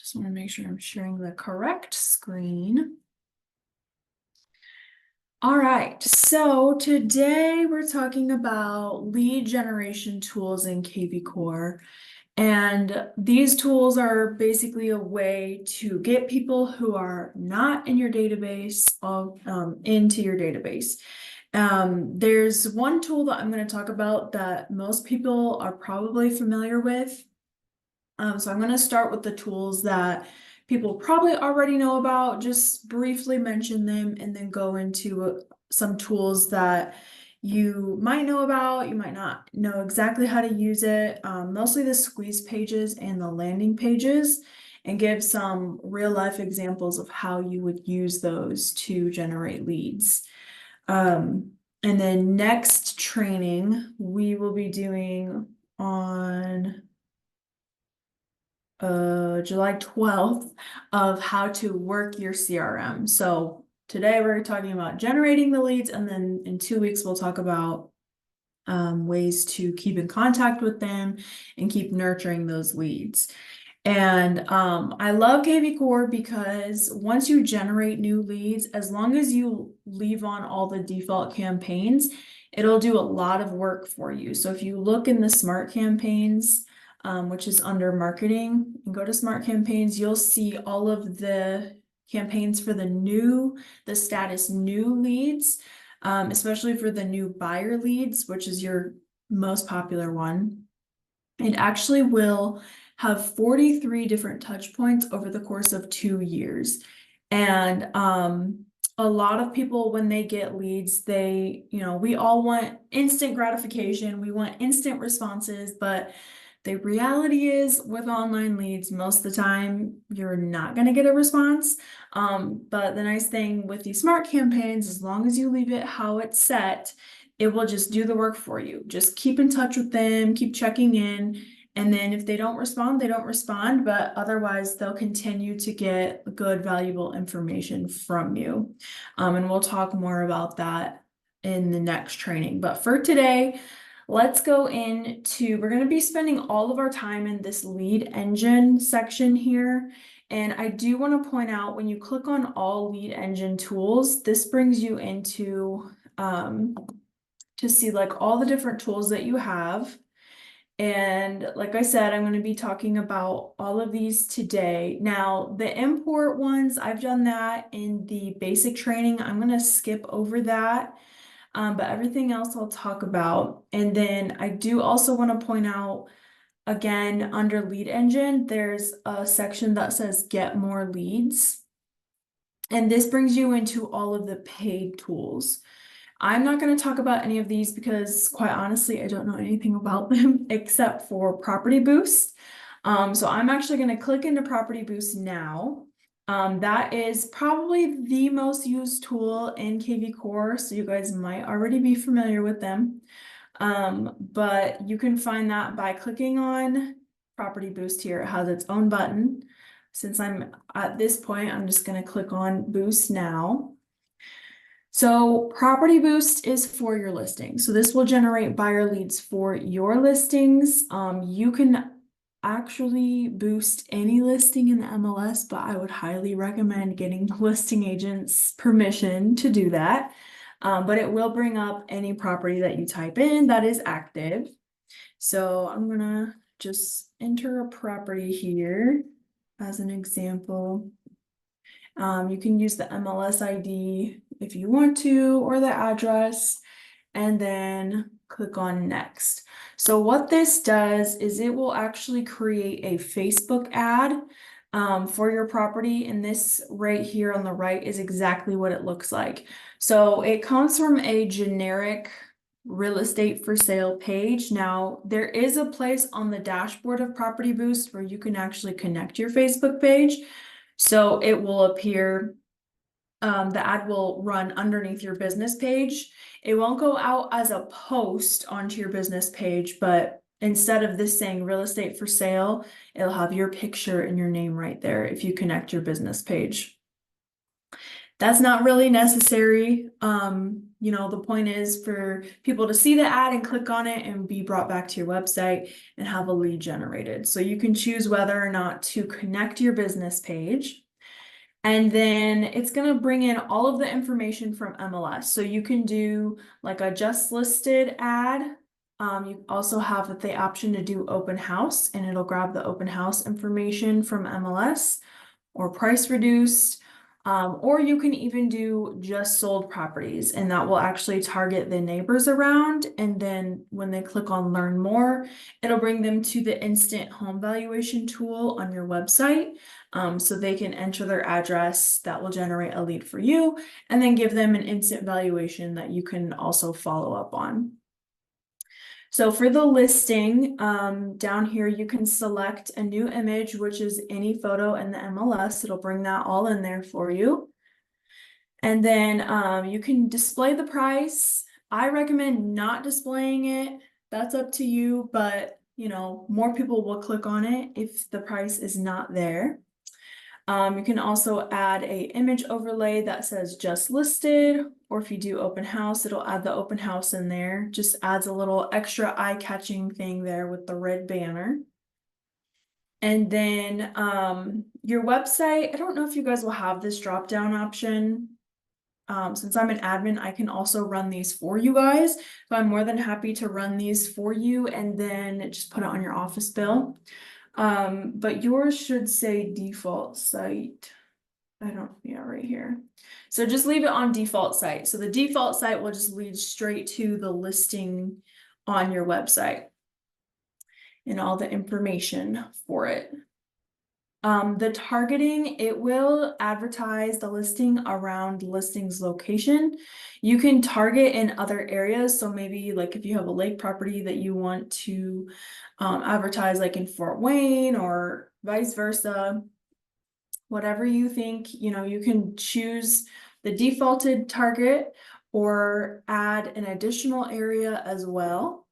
Just want to make sure I'm sharing the correct screen. All right, so today we're talking about lead generation tools in KV Core. And these tools are basically a way to get people who are not in your database into your database. There's one tool that I'm going to talk about that most people are probably familiar with. So I'm going to start with the tools that people probably already know about, just briefly mention them, and then go into some tools that you might know about, you might not know exactly how to use it, mostly the squeeze pages and the landing pages, and give some real life examples of how you would use those to generate leads. And then next training we will be doing on July 12th of how to work your CRM. So today we're talking about generating the leads, and then in 2 weeks we'll talk about ways to keep in contact with them and keep nurturing those leads. And I love KV Core because once you generate new leads, as long as you leave on all the default campaigns, it'll do a lot of work for you. So if you look in the Smart Campaigns, which is under marketing, and go to Smart Campaigns, you'll see all of the campaigns for the status new leads, especially for the new buyer leads, which is your most popular one. It actually will have 43 different touch points over the course of 2 years. And a lot of people, when they get leads, we all want instant gratification, we want instant responses, but the reality is with online leads, most of the time you're not going to get a response. But the nice thing with these Smart Campaigns, as long as you leave it how it's set, it will just do the work for you. Just keep in touch with them, keep checking in. And then if they don't respond, they don't respond, but otherwise they'll continue to get good, valuable information from you. And we'll talk more about that in the next training. But for today, let's go we're going to be spending all of our time in this lead engine section here. And I do want to point out, when you click on all lead engine tools, this brings you into to see like all the different tools that you have. And like I said, I'm going to be talking about all of these today. Now, the import ones, I've done that in the basic training. I'm going to skip over that. But everything else I'll talk about. And then I do also want to point out, again, under lead engine, there's a section that says get more leads. And this brings you into all of the paid tools. I'm not going to talk about any of these because, quite honestly, I don't know anything about them except for Property Boost. So I'm actually going to click into Property Boost now. That is probably the most used tool in KV Core, so you guys might already be familiar with them. But you can find that by clicking on Property Boost here. It has its own button. Since I'm at this point, I'm just going to click on Boost now. So Property Boost is for your listing. So this will generate buyer leads for your listings. You can actually boost any listing in the MLS, but I would highly recommend getting the listing agent's permission to do that. But it will bring up any property that you type in that is active. So I'm gonna just enter a property here as an example. You can use the MLS ID if you want to, or the address, and then click on next. So what this does is it will actually create a Facebook ad for your property, and this right here on the right is exactly what it looks like. So it comes from a generic real estate for sale page. Now, there is a place on the dashboard of Property Boost where you can actually connect your Facebook page. So it will appear, the ad will run underneath your business page. It won't go out as a post onto your business page, but instead of this saying real estate for sale, it'll have your picture and your name right there if you connect your business page. That's not really necessary. You know, the point is for people to see the ad and click on it and be brought back to your website and have a lead generated. So you can choose whether or not to connect your business page. And then it's going to bring in all of the information from MLS. So you can do like a just listed ad. You also have the option to do open house, and it'll grab the open house information from MLS, or price reduced. Or you can even do just sold properties, and that will actually target the neighbors around. And then when they click on learn more, it'll bring them to the instant home valuation tool on your website. So they can enter their address, that will generate a lead for you, and then give them an instant valuation that you can also follow up on. So for the listing, down here, you can select a new image, which is any photo in the MLS. It'll bring that all in there for you. And then you can display the price. I recommend not displaying it. That's up to you, but you know, more people will click on it if the price is not there. You can also add a image overlay that says just listed, or if you do open house, it'll add the open house in there. Just adds a little extra eye-catching thing there with the red banner. And then your website, I don't know if you guys will have this drop-down option. Since I'm an admin, I can also run these for you guys. So I'm more than happy to run these for you and then just put it on your office bill. But yours should say default site. Yeah, right here. So just leave it on default site. So the default site will just lead straight to the listing on your website and all the information for it. The targeting, it will advertise the listing around listings location. You can target in other areas. So maybe like if you have a lake property that you want to advertise like in Fort Wayne or vice versa, whatever you think, you know, you can choose the defaulted target or add an additional area as well.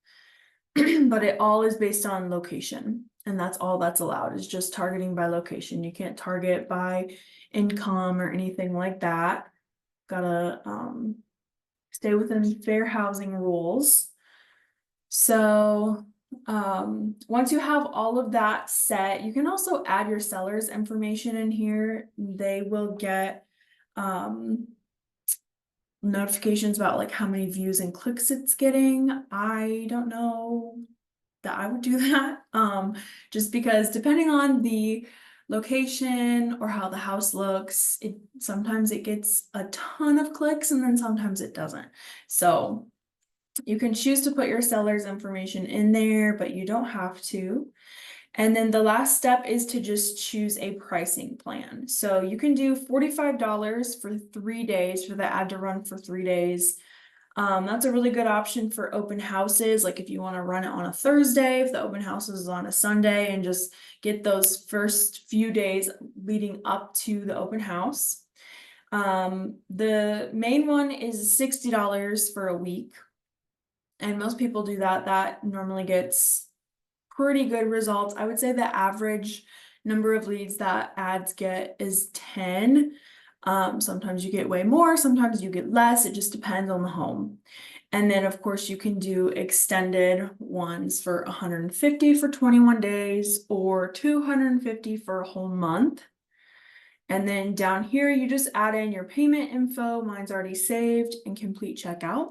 But it all is based on location. And that's all that's allowed, is just targeting by location. You can't target by income or anything like that. Gotta stay within fair housing rules. So once you have all of that set, you can also add your seller's information in here. They will get notifications about like how many views and clicks it's getting. I don't know that I would do that. Just because depending on the location or how the house looks, sometimes it gets a ton of clicks and then sometimes it doesn't. So you can choose to put your seller's information in there, but you don't have to. And then the last step is to just choose a pricing plan. So you can do $45 for 3 days for the ad to run for 3 days. That's a really good option for open houses. Like if you want to run it on a Thursday, if the open house is on a Sunday, and just get those first few days leading up to the open house. The main one is $60 for a week. And most people do that. That normally gets pretty good results. I would say the average number of leads that ads get is 10. Sometimes you get way more, sometimes you get less. It just depends on the home. And then of course you can do extended ones for 150 for 21 days or 250 for a whole month. And then down here, you just add in your payment info. Mine's already saved, and complete checkout.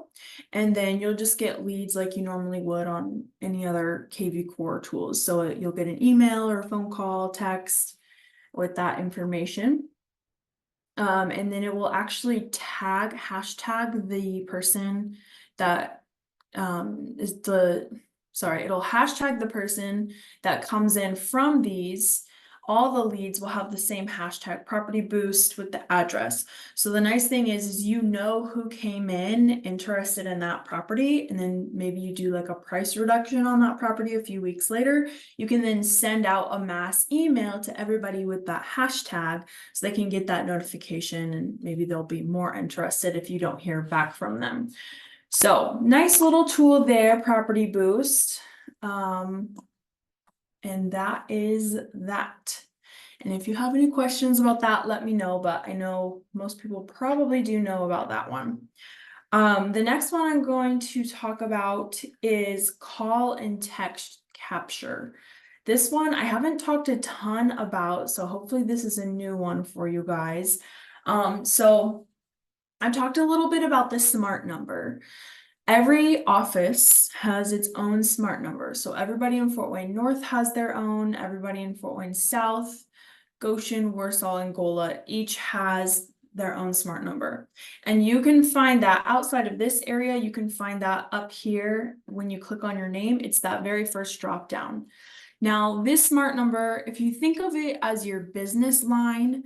And then you'll just get leads like you normally would on any other KV Core tools. So you'll get an email or a phone call, text with that information. And then it will actually hashtag the person that it'll hashtag the person that comes in from these. All the leads will have the same hashtag, property boost, with the address. So the nice thing is you know who came in interested in that property, and then maybe you do like a price reduction on that property a few weeks later. You can then send out a mass email to everybody with that hashtag so they can get that notification, and maybe they'll be more interested if you don't hear back from them. So nice little tool there, Property Boost. And that is that. And if you have any questions about that, let me know, but I know most people probably do know about that one. The next one I'm going to talk about is call and text capture. This one I haven't talked a ton about, so hopefully this is a new one for you guys. So I talked a little bit about the smart number. Every office has its own smart number. So everybody in Fort Wayne North has their own, everybody in Fort Wayne South, Goshen, Warsaw, and Gola each has their own smart number. And you can find that outside of this area, you can find that up here when you click on your name. It's that very first drop down. Now, this smart number, if you think of it as your business line,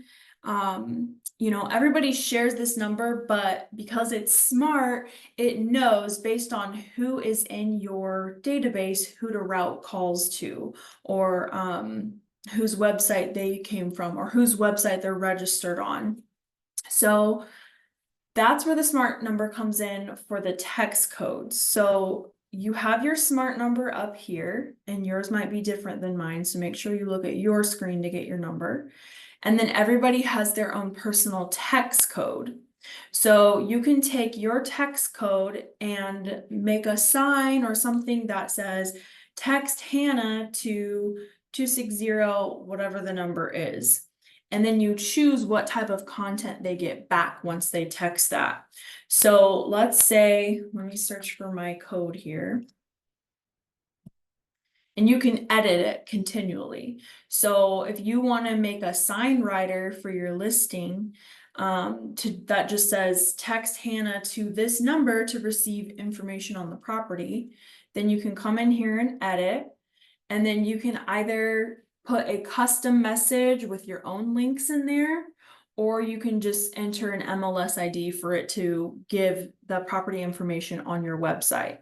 you know, everybody shares this number, but because it's smart, it knows based on who is in your database who to route calls to, or whose website they came from, or whose website they're registered on. So that's where the smart number comes in for the text codes. So you have your smart number up here, and yours might be different than mine, so make sure you look at your screen to get your number. And then everybody has their own personal text code. So you can take your text code and make a sign or something that says, text Hannah to 260, whatever the number is. And then you choose what type of content they get back once they text that. So let's say, let me search for my code here. And you can edit it continually. So if you want to make a sign writer for your listing, that just says text Hannah to this number to receive information on the property, then you can come in here and edit, and then you can either put a custom message with your own links in there, or you can just enter an MLS ID for it to give the property information on your website.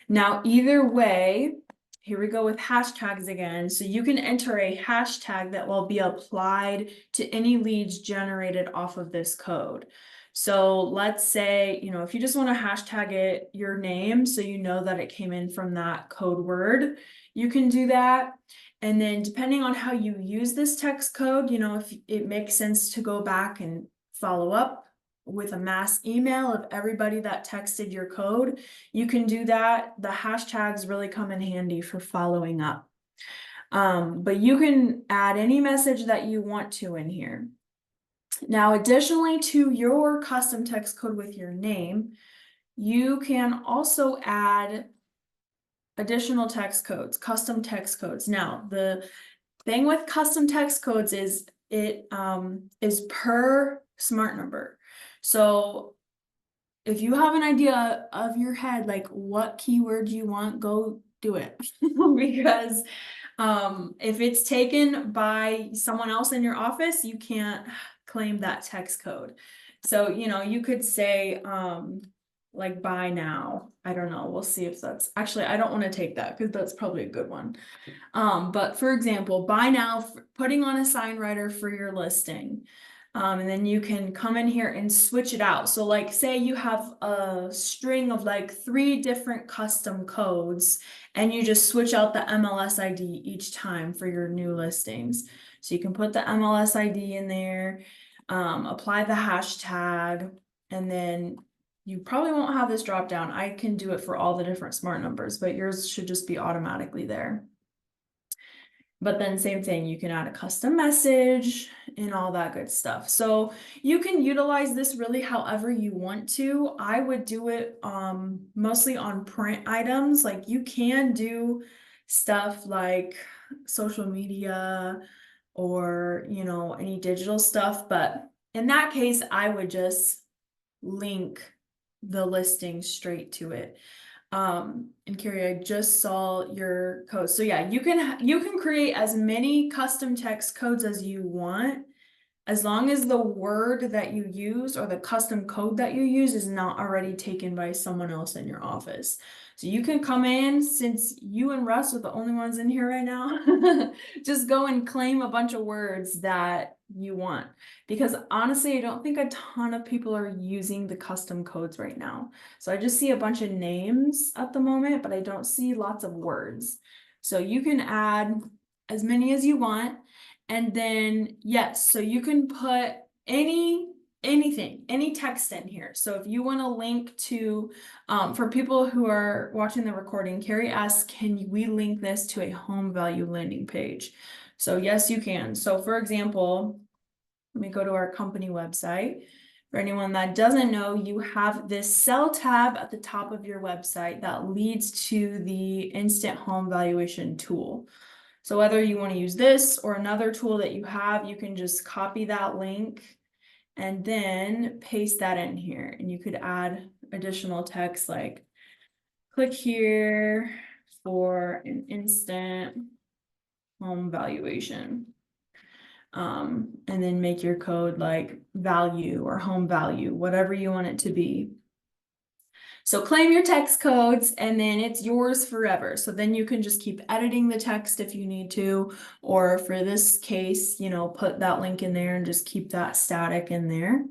Now, either way, here we go with hashtags again. So you can enter a hashtag that will be applied to any leads generated off of this code. So let's say, you know, if you just want to hashtag it your name, so you know that it came in from that code word, you can do that. And then depending on how you use this text code, you know, if it makes sense to go back and follow up with a mass email of everybody that texted your code, you can do that. The hashtags really come in handy for following up. But you can add any message that you want to in here. Now, additionally to your custom text code with your name, you can also add additional text codes, custom text codes. Now, the thing with custom text codes is it is per smart number. So if you have an idea of your head, like what keyword you want, go do it. Because if it's taken by someone else in your office, you can't claim that text code. So, you know, you could say like buy now. I don't know. We'll see if that's actually, I don't want to take that because that's probably a good one. But for example, buy now, putting on a sign writer for your listing. And then you can come in here and switch it out. So like say you have a string of like 3 different custom codes, and you just switch out the MLS ID each time for your new listings. So you can put the MLS ID in there, apply the hashtag, and then you probably won't have this drop down. I can do it for all the different smart numbers, but yours should just be automatically there. But then same thing, you can add a custom message and all that good stuff. So you can utilize this really however you want to. I would do it mostly on print items. Like you can do stuff like social media or, you know, any digital stuff. But in that case, I would just link the listing straight to it. And Carrie, I just saw your code. So yeah, you can create as many custom text codes as you want, as long as the word that you use or the custom code that you use is not already taken by someone else in your office. So you can come in, since you and Russ are the only ones in here right now, just go and claim a bunch of words that you want. Because honestly, I don't think a ton of people are using the custom codes right now. So I just see a bunch of names at the moment, but I don't see lots of words. So you can add as many as you want. And then, yes, so you can put anything, any text in here. So if you want to link to, for people who are watching the recording, Carrie asked, can we link this to a home value landing page? So yes, you can. So for example, let me go to our company website. For anyone that doesn't know, you have this cell tab at the top of your website that leads to the instant home valuation tool. So whether you want to use this or another tool that you have, you can just copy that link and then paste that in here. And you could add additional text like, click here for an instant home valuation. And then make your code like value or home value, whatever you want it to be. So claim your text codes and then it's yours forever. So then you can just keep editing the text if you need to, or for this case, you know, put that link in there and just keep that static in there.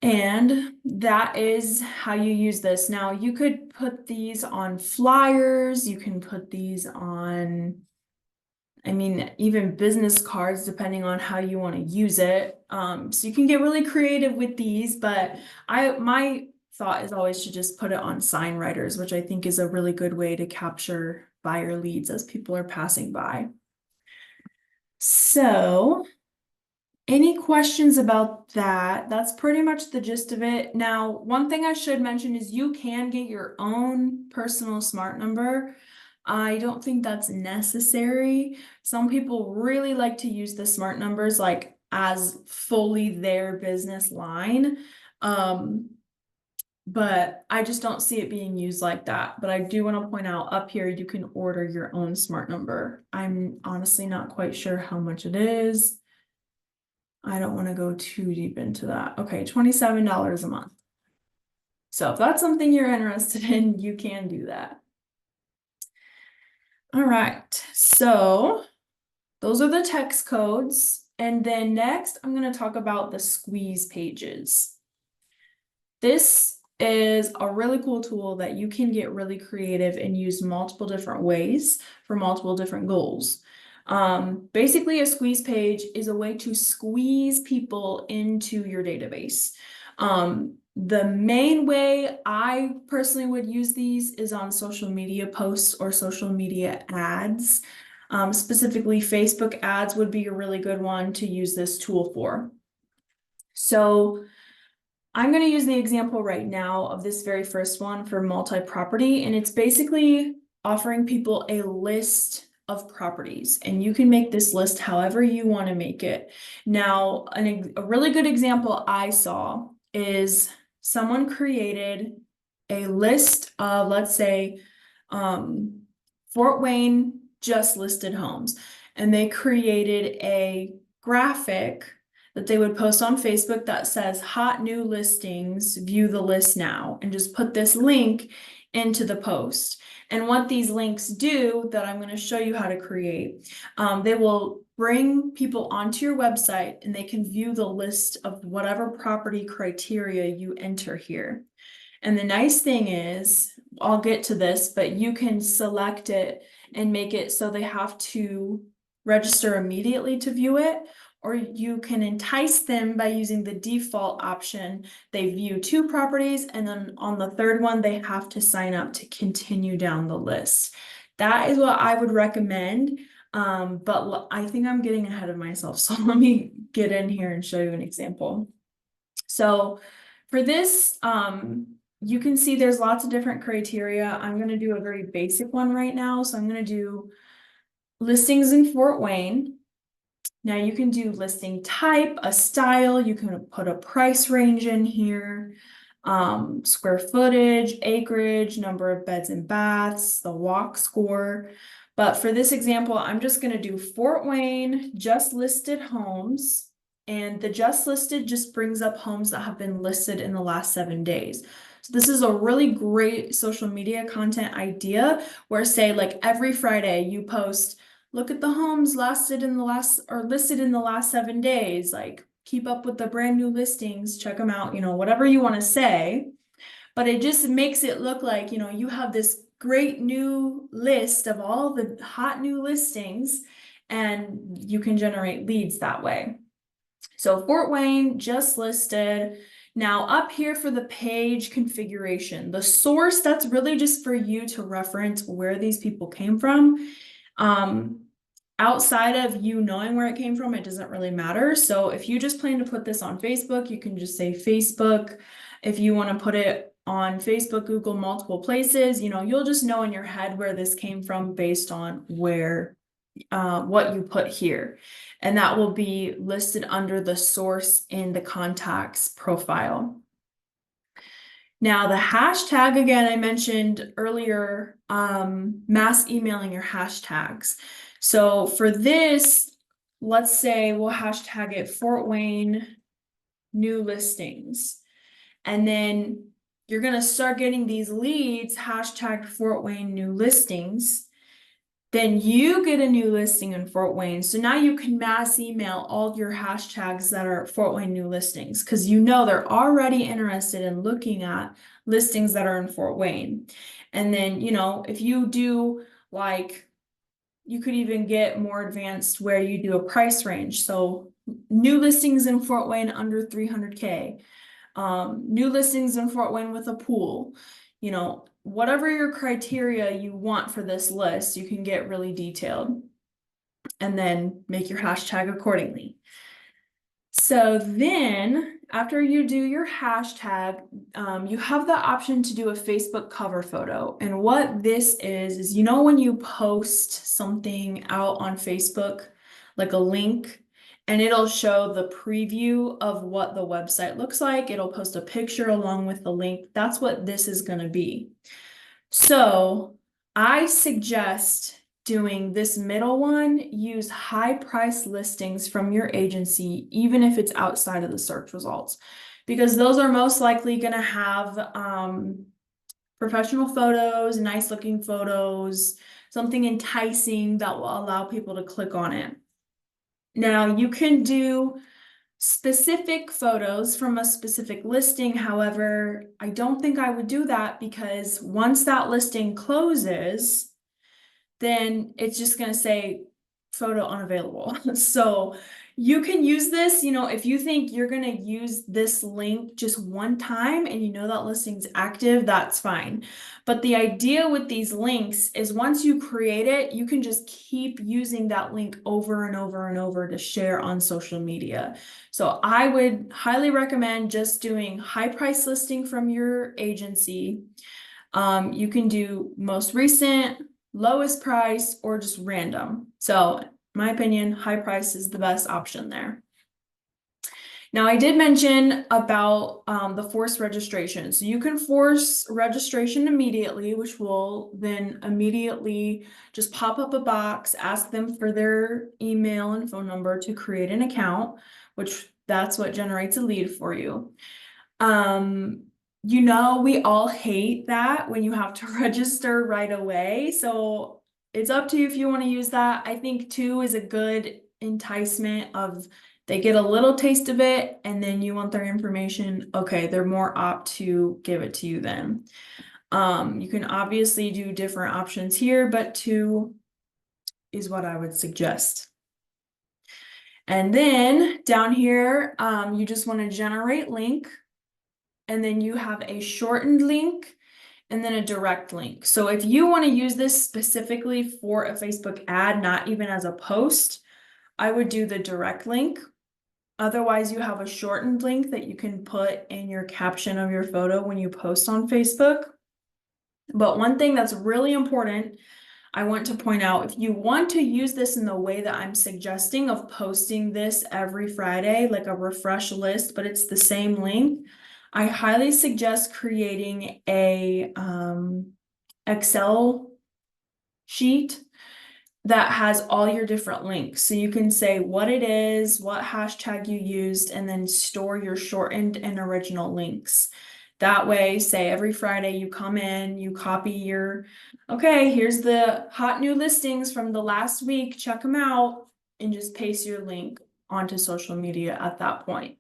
And that is how you use this. Now you could put these on flyers, you can put these on, I mean, even business cards, depending on how you want to use it. So you can get really creative with these, but my thought is always to just put it on sign writers, which I think is a really good way to capture buyer leads as people are passing by. So any questions about that? That's pretty much the gist of it. Now, one thing I should mention is you can get your own personal smart number. I don't think that's necessary. Some people really like to use the smart numbers like as fully their business line. But I just don't see it being used like that. But I do want to point out up here, you can order your own smart number. I'm honestly not quite sure how much it is. I don't want to go too deep into that. Okay, $27 a month. So if that's something you're interested in, you can do that. All right, so those are the text codes. And then next, I'm going to talk about the squeeze pages. This is a really cool tool that you can get really creative and use multiple different ways for multiple different goals. Basically, a squeeze page is a way to squeeze people into your database. The main way I personally would use these is on social media posts or social media ads. Specifically, Facebook ads would be a really good one to use this tool for. So I'm going to use the example right now of this very first one for multi-property, and it's basically offering people a list of properties, and you can make this list however you want to make it. Now, a really good example I saw is someone created a list of, let's say, Fort Wayne just listed homes, and they created a graphic that they would post on Facebook that says hot new listings, view the list now, and just put this link into the post. And what these links do that I'm going to show you how to create, they will bring people onto your website and they can view the list of whatever property criteria you enter here. And the nice thing is, I'll get to this, but you can select it and make it so they have to register immediately to view it, or you can entice them by using the default option. They view 2 properties, and then on the 3rd one, they have to sign up to continue down the list. That is what I would recommend. But I think I'm getting ahead of myself. So let me get in here and show you an example. So for this, you can see there's lots of different criteria. I'm going to do a very basic one right now. So I'm going to do listings in Fort Wayne. Now you can do listing type, a style, you can put a price range in here, square footage, acreage, number of beds and baths, the walk score. But for this example, I'm just going to do Fort Wayne just listed homes, and the just listed just brings up homes that have been listed in the last 7 days. So this is a really great social media content idea where, say, like every Friday you post, look at the homes listed in the last 7 days, like keep up with the brand new listings, check them out, you know, whatever you want to say. But it just makes it look like, you know, you have this great new list of all the hot new listings, and you can generate leads that way. So Fort Wayne just listed. Now up here for the page configuration, the source, that's really just for you to reference where these people came from. Outside of you knowing where it came from, it doesn't really matter. So if you just plan to put this on Facebook, you can just say Facebook. If you want to put it on Facebook, Google, multiple places, you'll just know in your head where this came from based on where what you put here. And that will be listed under the source in the contacts profile. Now the hashtag, again, I mentioned earlier, mass emailing your hashtags. So for this, let's say we'll hashtag it Fort Wayne new listings. And then you're going to start getting these leads hashtag Fort Wayne new listings. Then you get a new listing in Fort Wayne. So now you can mass email all your hashtags that are Fort Wayne new listings because they're already interested in looking at listings that are in Fort Wayne. And then, if you do you could even get more advanced where you do a price range. So new listings in Fort Wayne under 300K, new listings in Fort Wayne with a pool, whatever your criteria you want for this list, you can get really detailed and then make your hashtag accordingly. So then after you do your hashtag, you have the option to do a Facebook cover photo. And what this is when you post something out on Facebook, like a link, and it'll show the preview of what the website looks like. It'll post a picture along with the link. That's what this is going to be. So I suggest doing this middle one, use high price listings from your agency, even if it's outside of the search results, because those are most likely going to have professional photos, nice looking photos, something enticing that will allow people to click on it. Now you can do specific photos from a specific listing. However, I don't think I would do that because once that listing closes, then it's just going to say photo unavailable. So you can use this, if you think you're going to use this link just one time and that listing's active, that's fine. But the idea with these links is once you create it, you can just keep using that link over and over and over to share on social media. So I would highly recommend just doing high price listing from your agency. You can do most recent, lowest price, or just random. So in my opinion, high price is the best option there. Now I did mention about the forced registration. So you can force registration immediately, which will then immediately just pop up a box, ask them for their email and phone number to create an account, which that's what generates a lead for you. We all hate that when you have to register right away. So it's up to you if you want to use that. I think 2 is a good enticement of they get a little taste of it and then you want their information. Okay, they're more apt to give it to you then. You can obviously do different options here, but 2 is what I would suggest. And then down here, you just want to generate link. And then you have a shortened link and then a direct link. So if you want to use this specifically for a Facebook ad, not even as a post, I would do the direct link. Otherwise, you have a shortened link that you can put in your caption of your photo when you post on Facebook. But one thing that's really important, I want to point out, if you want to use this in the way that I'm suggesting of posting this every Friday, like a refresh list, but it's the same link, I highly suggest creating a Excel sheet that has all your different links. So you can say what it is, what hashtag you used, and then store your shortened and original links. That way, say every Friday you come in, you copy okay, here's the hot new listings from the last week, check them out, and just paste your link onto social media at that point.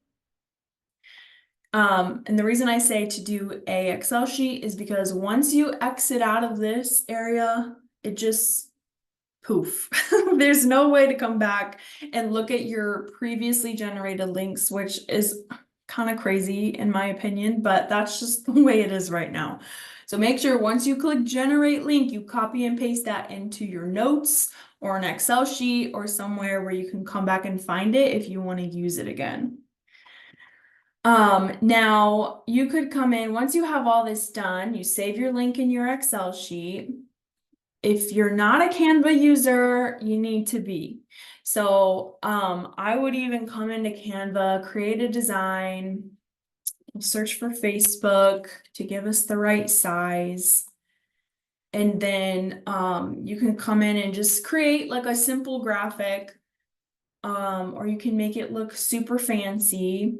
And the reason I say to do a Excel sheet is because once you exit out of this area, it just poof. There's no way to come back and look at your previously generated links, which is kind of crazy in my opinion, but that's just the way it is right now. So make sure once you click generate link, you copy and paste that into your notes or an Excel sheet or somewhere where you can come back and find it if you want to use it again. Now you could come in, once you have all this done, you save your link in your Excel sheet. If you're not a Canva user, you need to be. So I would even come into Canva, create a design, search for Facebook to give us the right size. And then you can come in and just create like a simple graphic, or you can make it look super fancy.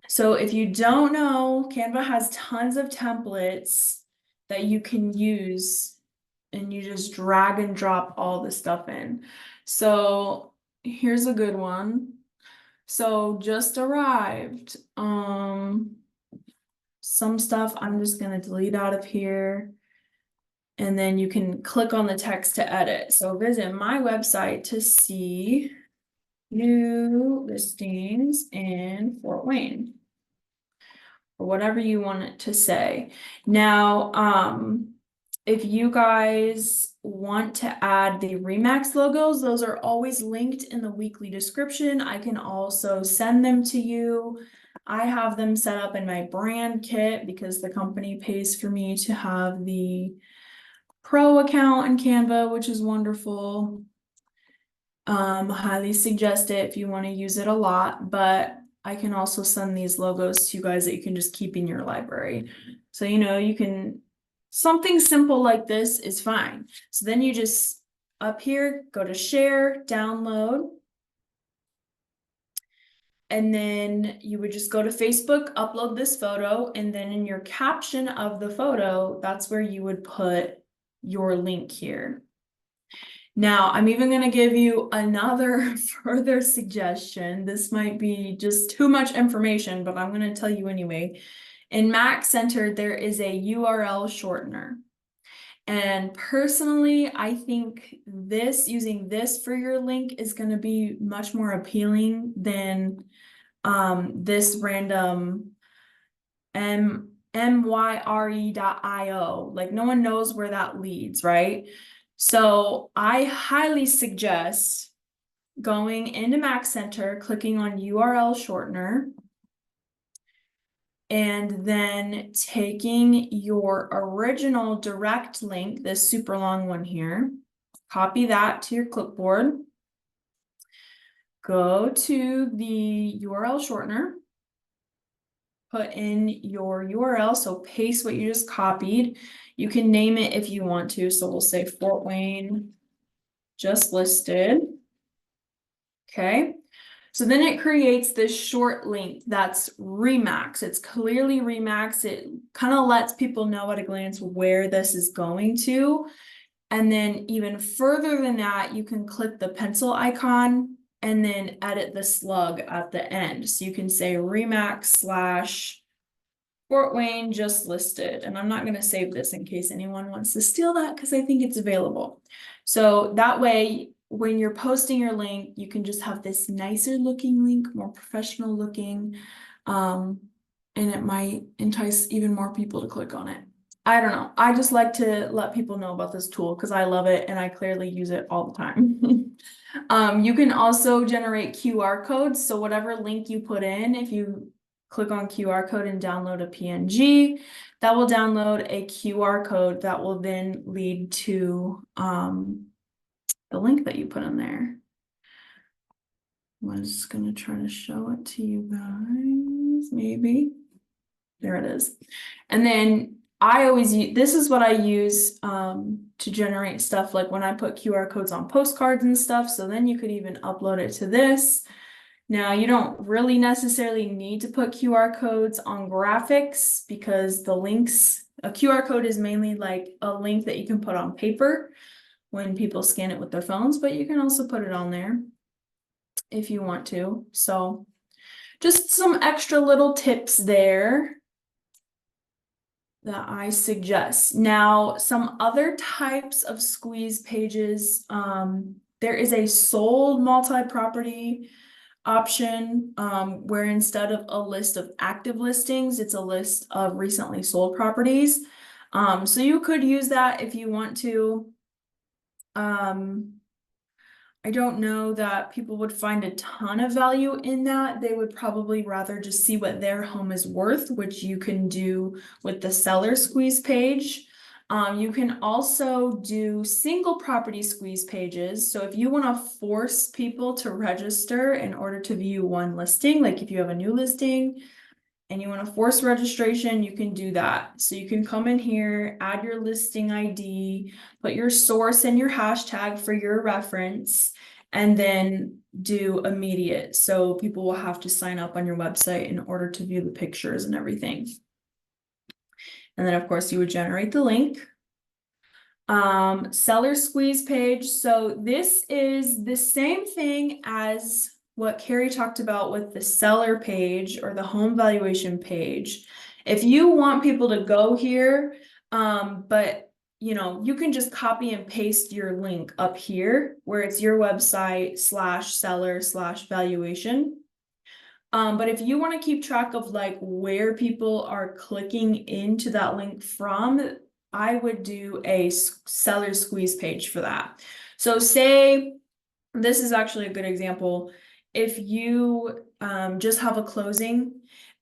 So if you don't know, Canva has tons of templates that you can use and you just drag and drop all the stuff in. So here's a good one. So just arrived. Some stuff I'm just gonna delete out of here. And then you can click on the text to edit. So visit my website to see new listings in Fort Wayne. Or whatever you want it to say. Now, if you guys want to add the Remax logos, those are always linked in the weekly description. I can also send them to you. I have them set up in my brand kit because the company pays for me to have the pro account in Canva, which is wonderful. Highly suggest it if you want to use it a lot, but I can also send these logos to you guys that you can just keep in your library. So, you can, something simple like this is fine. So then you just up here, go to share, download. And then you would just go to Facebook, upload this photo, and then in your caption of the photo, that's where you would put your link here. Now, I'm even going to give you another further suggestion. This might be just too much information, but I'm going to tell you anyway. In MaxCenter, there is a URL shortener. And personally, I think using this for your link is going to be much more appealing than this random myre.io. Like no one knows where that leads, right? So I highly suggest going into MaxCenter, clicking on URL shortener, and then taking your original direct link, this super long one here, copy that to your clipboard, go to the URL shortener, put in your URL, so paste what you just copied. You can name it if you want to, so we'll say Fort Wayne just listed. Okay, so then it creates this short link that's Remax. It's clearly Remax. It kind of lets people know at a glance where this is going to. And then even further than that, you can click the pencil icon and then edit the slug at the end. So you can say Remax / Fort Wayne just listed. And I'm not going to save this in case anyone wants to steal that because I think it's available. So that way, when you're posting your link, you can just have this nicer looking link, more professional looking, and it might entice even more people to click on it. I don't know. I just like to let people know about this tool because I love it and I clearly use it all the time. You can also generate QR codes. So whatever link you put in, if you click on QR code and download a PNG, that will download a QR code that will then lead to the link that you put in there. I'm just gonna try to show it to you guys, maybe. There it is. And then I always use, this is what I use to generate stuff like when I put QR codes on postcards and stuff. So then you could even upload it to this. Now you don't really necessarily need to put QR codes on graphics because the links, a QR code is mainly like a link that you can put on paper when people scan it with their phones, but you can also put it on there if you want to. So just some extra little tips there that I suggest. Now, some other types of squeeze pages, there is a sold multi-property option, where instead of a list of active listings, it's a list of recently sold properties. So you could use that if you want to. I don't know that people would find a ton of value in that. They would probably rather just see what their home is worth, which you can do with the seller squeeze page. You can also do single property squeeze pages. So if you want to force people to register in order to view one listing, like if you have a new listing and you want to force registration, you can do that. So you can come in here, add your listing ID, put your source and your hashtag for your reference, and then do immediate. So people will have to sign up on your website in order to view the pictures and everything. And then of course you would generate the link. Seller squeeze page. So this is the same thing as what Carrie talked about with the seller page or the home valuation page. If you want people to go here, but you know, you can just copy and paste your link up here where it's your website /seller/valuation. But if you want to keep track of like where people are clicking into that link from, I would do a seller squeeze page for that. So say, this is actually a good example. If you just have a closing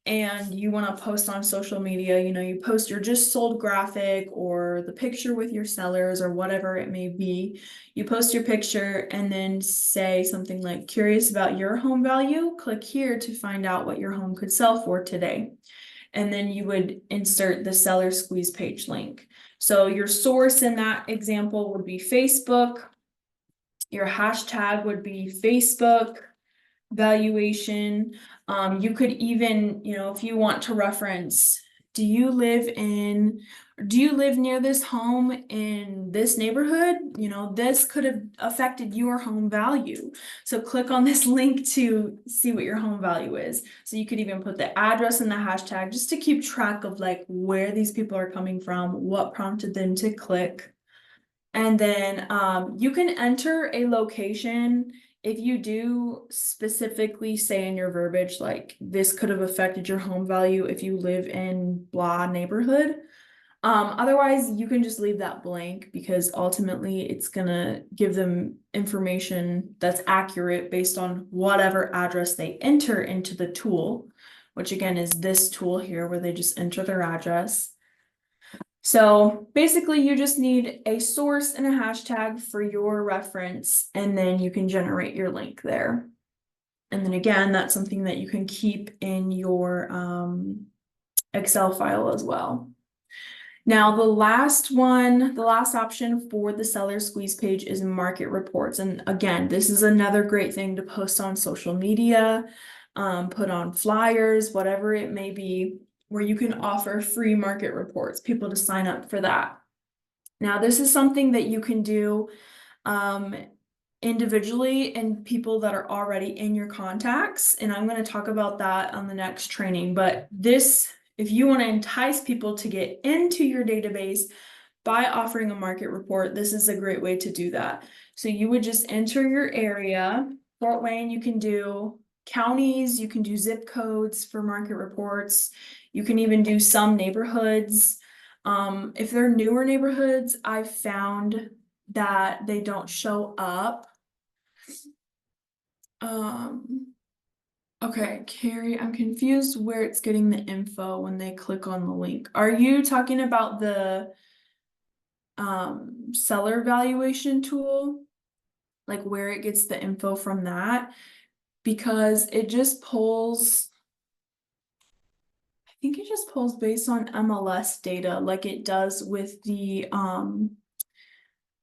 and you want to post on social media, you know, you post your just sold graphic or the picture with your sellers or whatever it may be. You post your picture and then say something like, curious about your home value, click here to find out what your home could sell for today. And then you would insert the seller squeeze page link. So your source in that example would be Facebook. Your hashtag would be Facebook valuation. You could even, you know, if you want to reference, do you live near this home in this neighborhood? You know, this could have affected your home value. So click on this link to see what your home value is. So you could even put the address and the hashtag just to keep track of like where these people are coming from, what prompted them to click. And then you can enter a location if you do specifically say in your verbiage, like this could have affected your home value if you live in blah neighborhood. Otherwise, you can just leave that blank because ultimately it's gonna give them information that's accurate based on whatever address they enter into the tool, which again is this tool here where they just enter their address. So basically you just need a source and a hashtag for your reference, and then you can generate your link there. And then again, that's something that you can keep in your Excel file as well. Now, the last option for the seller squeeze page is market reports. And again, this is another great thing to post on social media, put on flyers, whatever it may be, where you can offer free market reports, people to sign up for that. Now, this is something that you can do individually and people that are already in your contacts. And I'm going to talk about that on the next training. But this, if you want to entice people to get into your database by offering a market report, this is a great way to do that. So you would just enter your area. Fort Wayne, you can do counties, you can do zip codes for market reports. You can even do some neighborhoods. If they're newer neighborhoods, I've found that they don't show up. Okay, Carrie, I'm confused where it's getting the info when they click on the link. Are you talking about the seller valuation tool? Like where it gets the info from that? Because it just pulls, I think it just pulls based on MLS data like it does with the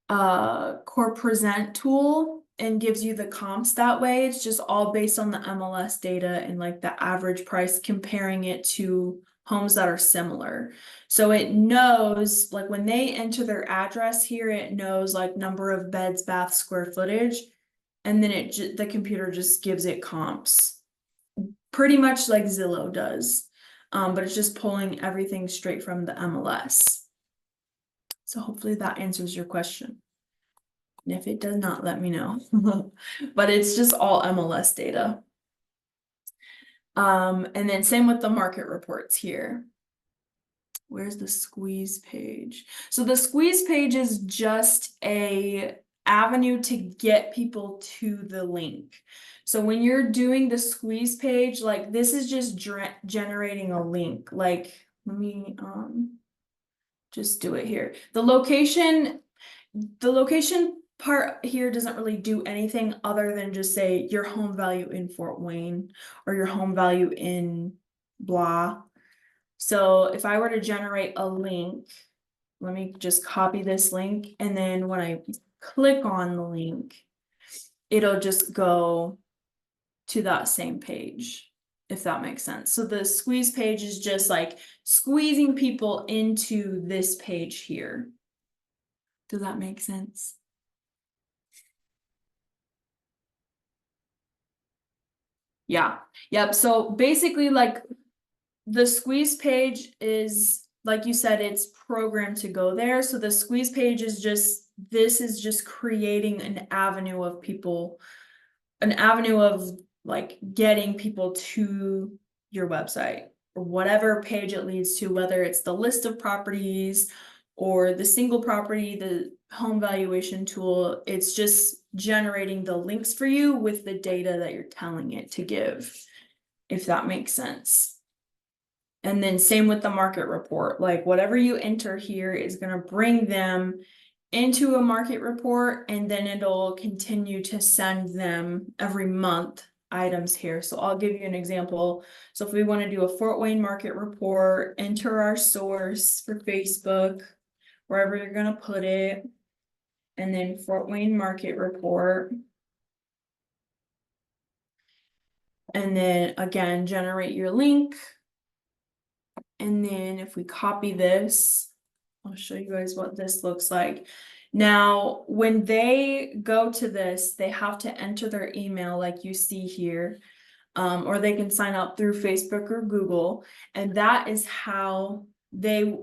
Core Present tool, and gives you the comps that way. It's just all based on the MLS data and like the average price, comparing it to homes that are similar. So it knows, like when they enter their address here, it knows like number of beds, baths, square footage, and then the computer just gives it comps, pretty much like Zillow does. but it's just pulling everything straight from the MLS. So hopefully that answers your question. And if it does not, let me know. But it's just all MLS data. And then same with the market reports here. Where's the squeeze page? So the squeeze page is just a avenue to get people to the link. So when you're doing the squeeze page, like this is just generating a link. Like, let me just do it here. The location part here doesn't really do anything other than just say your home value in Fort Wayne or your home value in blah. So if I were to generate a link, let me just copy this link, and then when I click on the link, it'll just go to that same page, if that makes sense. So the squeeze page is just like squeezing people into this page here. Does that make sense? Yeah. Yep. So basically, like the squeeze page is, like you said, it's programmed to go there. So the squeeze page is just, this is just creating an avenue of people, an avenue of like getting people to your website or whatever page it leads to, whether it's the list of properties or the single property, the home valuation tool. It's just generating the links for you with the data that you're telling it to give, if that makes sense. And then same with the market report, like whatever you enter here is going to bring them into a market report, and then it'll continue to send them every month items here. So I'll give you an example. So if we want to do a Fort Wayne market report, enter our source for Facebook, wherever you're going to put it, and then Fort Wayne market report. And then again, generate your link. And then if we copy this, I'll show you guys what this looks like. Now, when they go to this, they have to enter their email like you see here, or they can sign up through Facebook or Google. And that is how they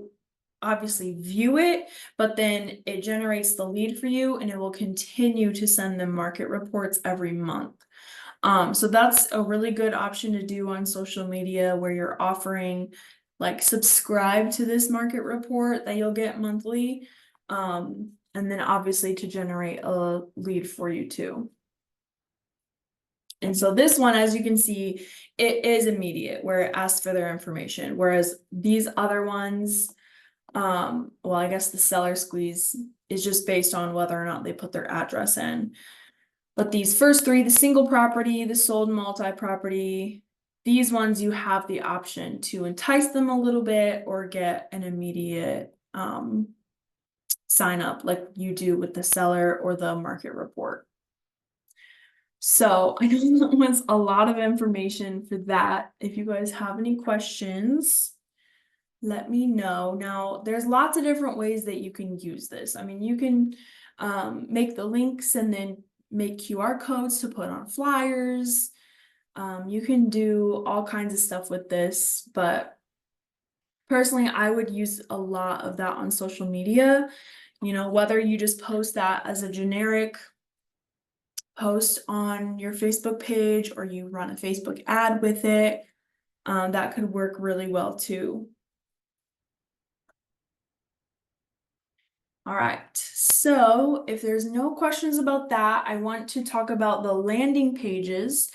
obviously view it, but then it generates the lead for you, and it will continue to send them market reports every month. So that's a really good option to do on social media, where you're offering like subscribe to this market report that you'll get monthly. And then obviously to generate a lead for you too. And so this one, as you can see, it is immediate where it asks for their information. Whereas these other ones, well, I guess the seller squeeze is just based on whether or not they put their address in. But these first three, the single property, the sold multi-property, these ones you have the option to entice them a little bit or get an immediate sign up like you do with the seller or the market report. So I know that was a lot of information for that. If you guys have any questions, let me know. Now, there's lots of different ways that you can use this. I mean, you can make the links and then make QR codes to put on flyers. You can do all kinds of stuff with this, but personally, I would use a lot of that on social media. You know, whether you just post that as a generic post on your Facebook page or you run a Facebook ad with it, that could work really well too. All right, so if there's no questions about that, I want to talk about the landing pages.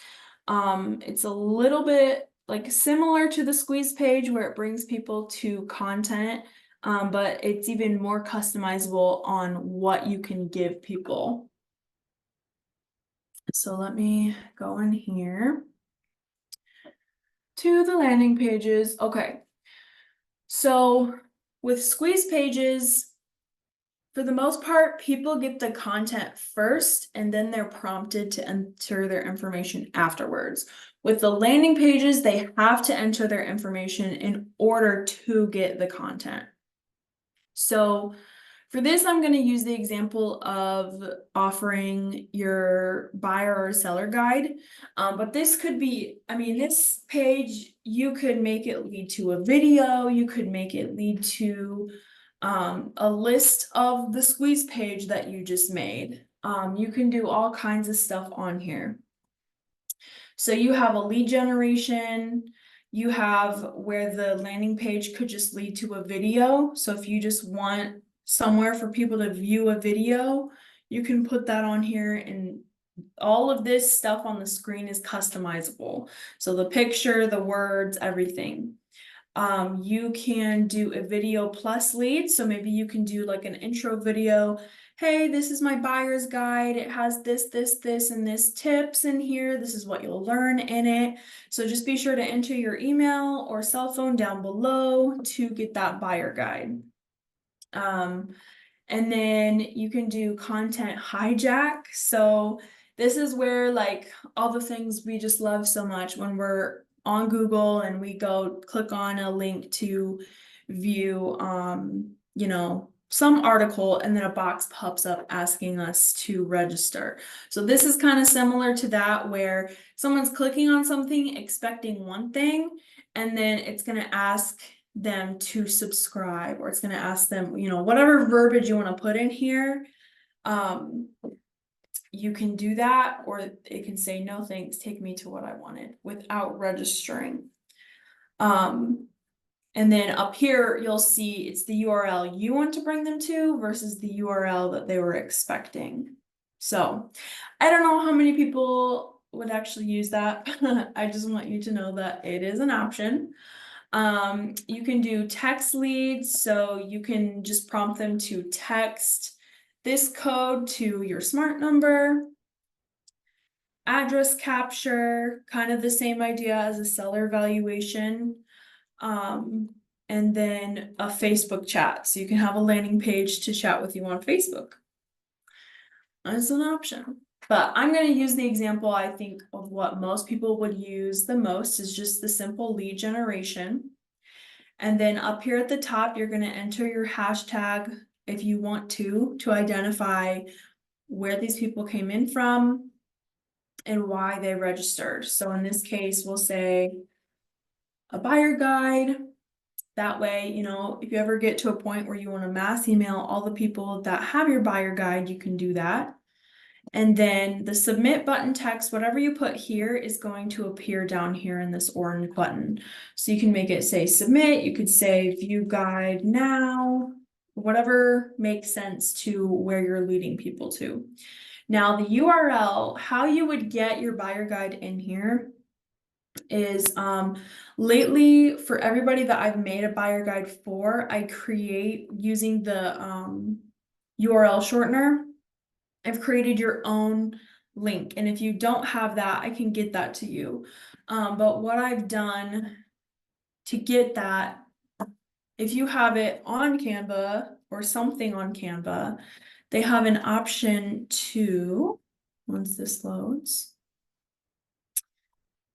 It's a little bit like similar to the squeeze page where it brings people to content, but it's even more customizable on what you can give people. So let me go in here to the landing pages. Okay, so with squeeze pages, for the most part, people get the content first and then they're prompted to enter their information afterwards. With the landing pages, they have to enter their information in order to get the content. So For this, I'm going to use the example of offering your buyer or seller guide. But this could be, I mean, this page, you could make it lead to a video, you could make it lead to a list of the squeeze page that you just made. You can do all kinds of stuff on here. So you have a lead generation, you have where the landing page could just lead to a video. So if you just want somewhere for people to view a video, you can put that on here, and all of this stuff on the screen is customizable. So the picture, the words, everything. You can do a video plus lead. So maybe you can do like an intro video. Hey, this is my buyer's guide. It has this, and this tips in here. This is what you'll learn in it. So just be sure to enter your email or cell phone down below to get that buyer guide. And then you can do content hijack. So this is where like all the things we just love so much when we're on Google and we go click on a link to view, you know, some article, and then a box pops up asking us to register. So this is kind of similar to that, where someone's clicking on something expecting one thing, and then it's going to ask them to subscribe, or it's going to ask them, you know, whatever verbiage you want to put in here. You can do that, or it can say, no thanks, take me to what I wanted, without registering. And then up here, you'll see it's the URL you want to bring them to versus the URL that they were expecting. So I don't know how many people would actually use that. I just want you to know that it is an option. You can do text leads, so you can just prompt them to text this code to your smart number. Address capture, kind of the same idea as a seller evaluation. And then a Facebook chat, so you can have a landing page to chat with you on Facebook. That's an option. But I'm going to use the example I think of what most people would use the most is just the simple lead generation. And then up here at the top, you're going to enter your hashtag if you want to identify where these people came in from and why they registered. So in this case, we'll say a buyer guide. That way, you know, if you ever get to a point where you want to mass email all the people that have your buyer guide, you can do that. And then the submit button text, whatever you put here is going to appear down here in this orange button. So you can make it say submit, you could say view guide now, whatever makes sense to where you're leading people to. Now the URL, how you would get your buyer guide in here is lately, for everybody that I've made a buyer guide for, I create using the URL shortener. I've created your own link, and if you don't have that, I can get that to you. But what I've done to get that, if you have it on Canva or something on Canva, they have an option to, once this loads,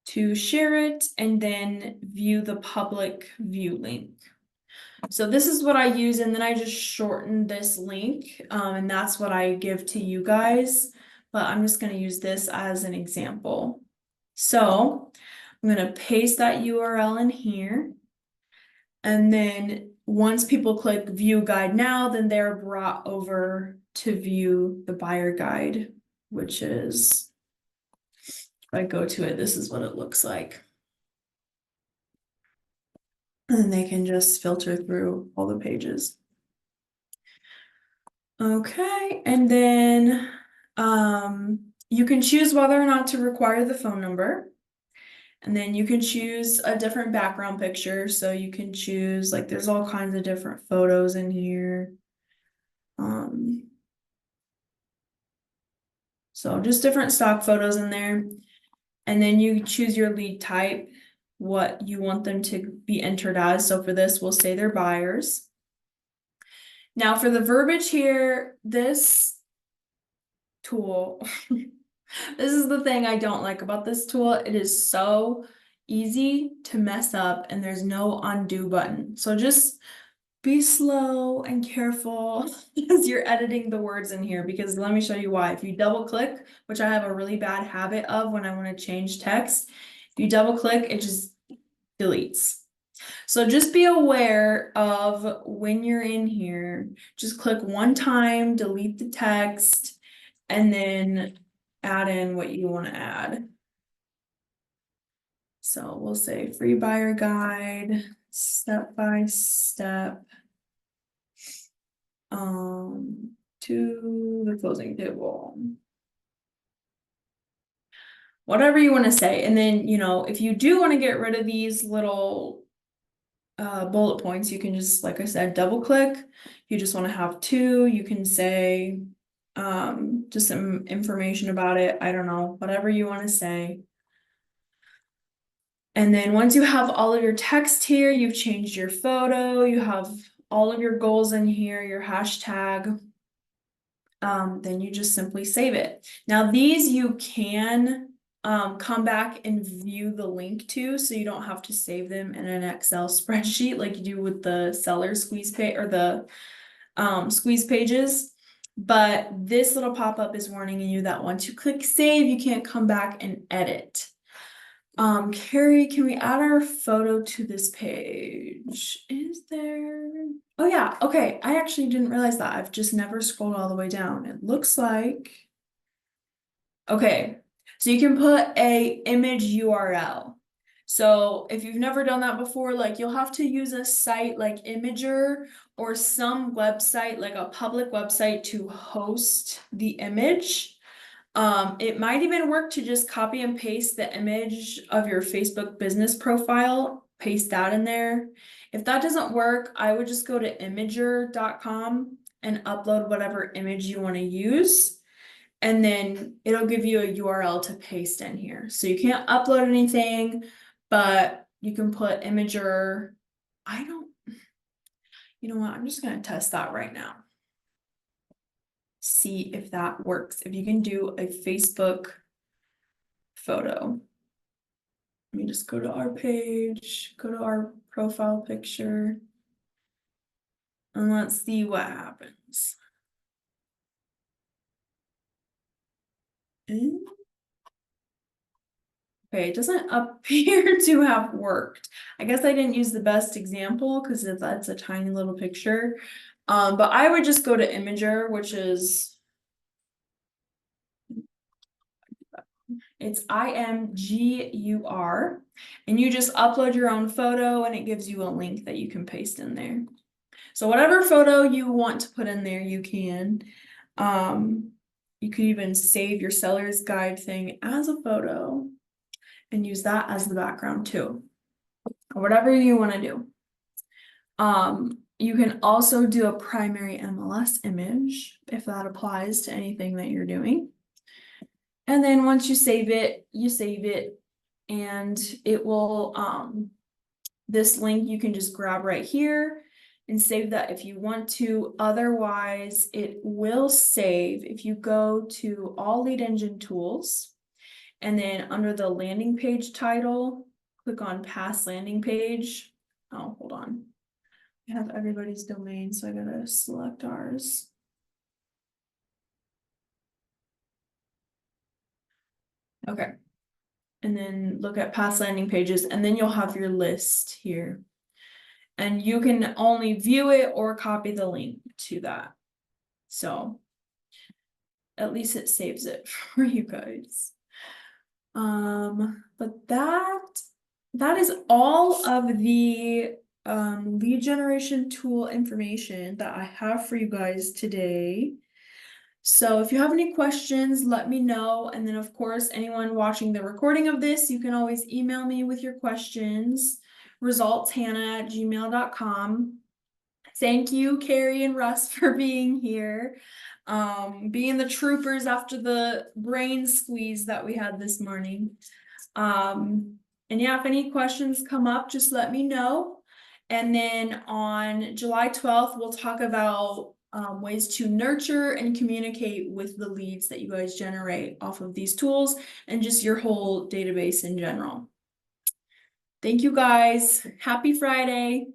to share it and then view the public view link. So this is what I use, and then I just shorten this link, and that's what I give to you guys, but I'm just going to use this as an example. So I'm going to paste that URL in here, and then once people click view guide now, then they're brought over to view the buyer guide, which is, if I go to it, this is what it looks like. And they can just filter through all the pages. Okay, and then you can choose whether or not to require the phone number. And then you can choose a different background picture. So you can choose, like, there's all kinds of different photos in here. So just different stock photos in there. And then you choose your lead type, what you want them to be entered as. So for this, we'll say they're buyers. Now for the verbiage here, this tool, this is the thing I don't like about this tool. It is so easy to mess up and there's no undo button. So just be slow and careful as you're editing the words in here, because let me show you why. If you double click, which I have a really bad habit of when I want to change text, if you double click, it just deletes. So just be aware of when you're in here, just click one time, delete the text, and then add in what you want to add. So we'll say free buyer guide, step by step. To the closing table. Whatever you want to say. And then, you know, if you do want to get rid of these little bullet points, you can just, like I said, double click. If you just want to have two, you can say just some information about it. I don't know, whatever you want to say. And then once you have all of your text here, you've changed your photo, you have all of your goals in here, your hashtag, then you just simply save it. Now these you can come back and view the link to, so you don't have to save them in an Excel spreadsheet like you do with the seller squeeze page or the squeeze pages. But this little pop-up is warning you that once you click save, you can't come back and edit. Carrie, can we add our photo to this page? Is there? Oh yeah, okay. I actually didn't realize that. I've just never scrolled all the way down. It looks like. Okay, so you can put a image URL. So if you've never done that before, like you'll have to use a site like Imager or some website, like a public website, to host the image. It might even work to just copy and paste the image of your Facebook business profile, paste that in there. If that doesn't work, I would just go to imager.com and upload whatever image you want to use. And then it'll give you a URL to paste in here. So you can't upload anything, but you can put Imager. You know what? I'm just going to test that right now. See if that works. If you can do a Facebook photo. Let me just go to our page, go to our profile picture, and let's see what happens. Okay, it doesn't appear to have worked. I guess I didn't use the best example because that's a tiny little picture. But I would just go to Imager, which is it's IMGUR, and you just upload your own photo and it gives you a link that you can paste in there. So whatever photo you want to put in there, you can. You can even save your seller's guide thing as a photo and use that as the background too, or whatever you want to do. You can also do a primary MLS image if that applies to anything that you're doing. And then once you save it, and it will, this link you can just grab right here and save that if you want to. Otherwise, it will save if you go to all lead engine tools, and then under the landing page title, click on past landing page. Oh, hold on. I have everybody's domain, so I gotta select ours. Okay. And then look at past landing pages, and then you'll have your list here. And you can only view it or copy the link to that. So at least it saves it for you guys. But that is all of the lead generation tool information that I have for you guys today. So if you have any questions, let me know. And then of course, anyone watching the recording of this, you can always email me with your questions, resultshannah@gmail.com. Thank you, Carrie and Russ, for being here. Being the troopers after the brain squeeze that we had this morning. And yeah, if any questions come up, just let me know. And then on July 12th, we'll talk about ways to nurture and communicate with the leads that you guys generate off of these tools and just your whole database in general. Thank you guys. Happy Friday.